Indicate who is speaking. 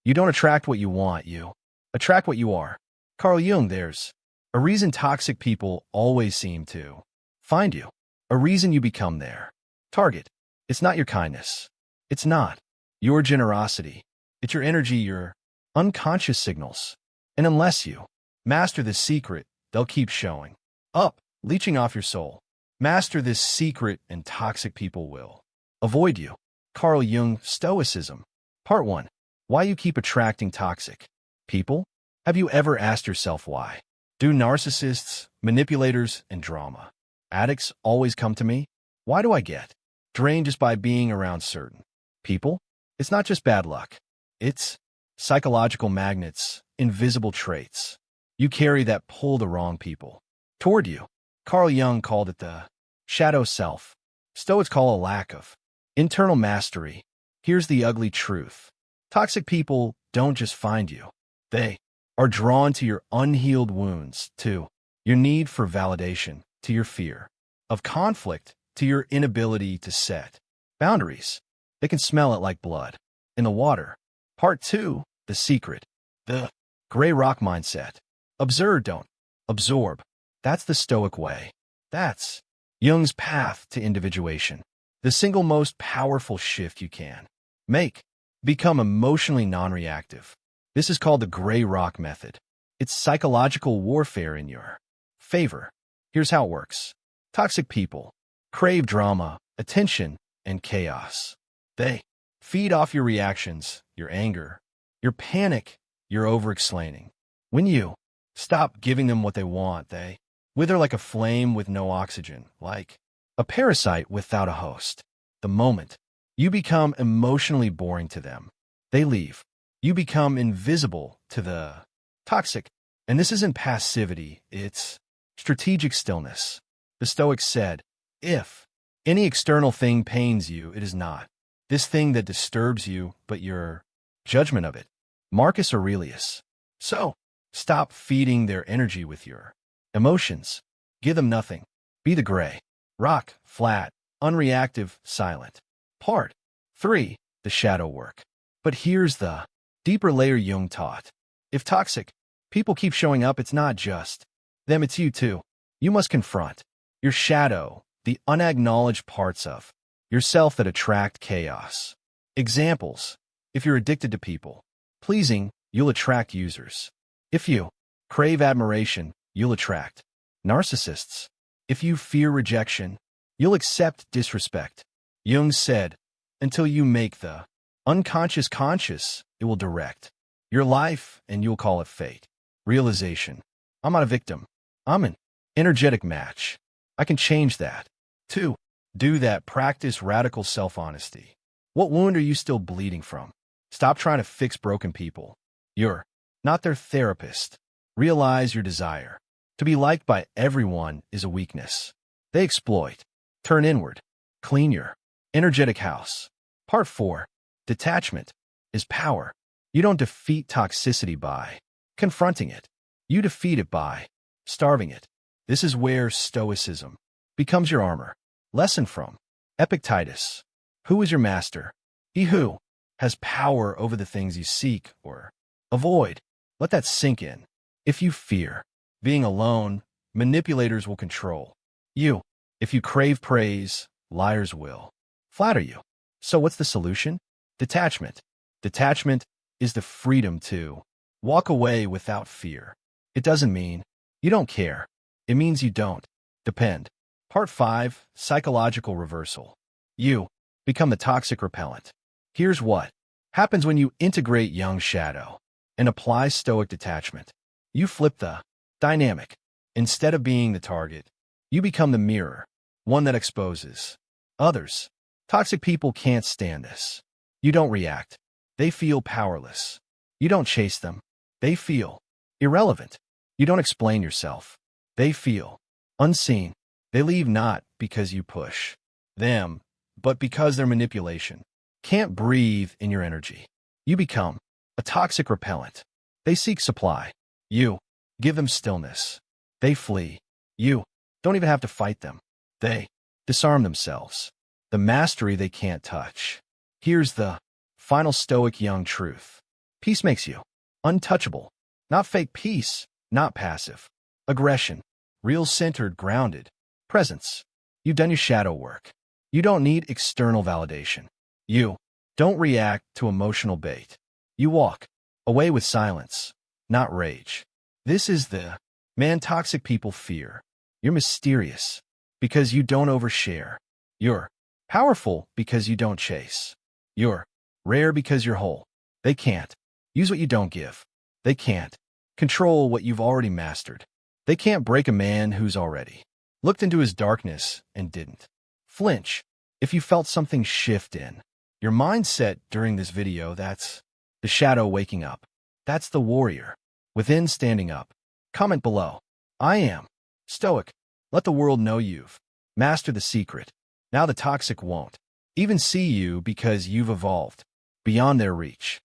Speaker 1: You don't attract what you want, you attract what you are. Carl Jung, there's a reason toxic people always seem to find you. A reason you become their target. It's not your kindness. It's not your generosity. It's your energy, your unconscious signals. And unless you master this secret, they'll keep showing up, leeching off your soul. Master this secret and toxic people will avoid you. Carl Jung, Stoicism. Part 1. Why you keep attracting toxic people? Have you ever asked yourself why? Do narcissists, manipulators, and drama addicts always come to me? Why do I get drained just by being around certain people? It's not just bad luck. It's psychological magnets, invisible traits. You carry that pull the wrong people toward you. Carl Jung called it the shadow self. Stoics call a lack of internal mastery. Here's the ugly truth. Toxic people don't just find you. They are drawn to your unhealed wounds, to your need for validation, to your fear of conflict, to your inability to set boundaries. They can smell it like blood in the water. Part 2. The secret. The gray rock mindset. Observe, don't absorb. That's the Stoic way. That's Jung's path to individuation. The single most powerful shift you can make. Become emotionally non-reactive. This is called the gray rock method. It's psychological warfare in your favor. Here's how it works. Toxic people crave drama, attention, and chaos. They feed off your reactions, your anger, your panic, your over-explaining. When you stop giving them what they want, they wither like a flame with no oxygen, like a parasite without a host. The moment you become emotionally boring to them, they leave. You become invisible to the toxic. And this isn't passivity, it's strategic stillness. The Stoics said, if any external thing pains you, it is not this thing that disturbs you, but your judgment of it. Marcus Aurelius. So, stop feeding their energy with your emotions. Give them nothing. Be the gray rock, flat, unreactive, silent. Part 3. The shadow work. But here's the deeper layer Jung taught. If toxic people keep showing up, it's not just them, it's you too. You must confront your shadow, the unacknowledged parts of yourself that attract chaos. Examples. If you're addicted to people pleasing, you'll attract users. If you crave admiration, you'll attract narcissists. If you fear rejection, you'll accept disrespect. Jung said, until you make the unconscious conscious, it will direct your life and you'll call it fate. Realization. I'm not a victim. I'm an energetic match. I can change that. 2. Do that. Practice radical self-honesty. What wound are you still bleeding from? Stop trying to fix broken people. You're not their therapist. Realize your desire to be liked by everyone is a weakness they exploit. Turn inward. Clean your energetic house. Part 4. Detachment is power. You don't defeat toxicity by confronting it. You defeat it by starving it. This is where Stoicism becomes your armor. Lesson from Epictetus. Who is your master? He who has power over the things you seek or avoid. Let that sink in. If you fear being alone, manipulators will control you. If you crave praise, liars will flatter you. So what's the solution? Detachment. Detachment is the freedom to walk away without fear. It doesn't mean you don't care. It means you don't depend. Part 5. Psychological reversal. You become the toxic repellent. Here's what happens when you integrate Jung's shadow and apply Stoic detachment. You flip the dynamic. Instead of being the target, you become the mirror, one that exposes others. Toxic people can't stand this. You don't react. They feel powerless. You don't chase them. They feel irrelevant. You don't explain yourself. They feel unseen. They leave not because you push them, but because their manipulation can't breathe in your energy. You become a toxic repellent. They seek supply. You give them stillness. They flee. You don't even have to fight them. They disarm themselves. The mastery they can't touch. Here's the final Stoic Jung truth. Peace makes you untouchable. Not fake peace, not passive. Aggression. Real centered, grounded. Presence. You've done your shadow work. You don't need external validation. You don't react to emotional bait. You walk away with silence, not rage. This is the man toxic people fear. You're mysterious because you don't overshare. You're powerful because you don't chase. You're rare because you're whole. They can't use what you don't give. They can't control what you've already mastered. They can't break a man who's already looked into his darkness and didn't flinch. If you felt something shift in your mindset during this video, that's the shadow waking up. That's the warrior within standing up. Comment below. I am Stoic. Let the world know you've mastered the secret. Now the toxic won't even see you because you've evolved beyond their reach.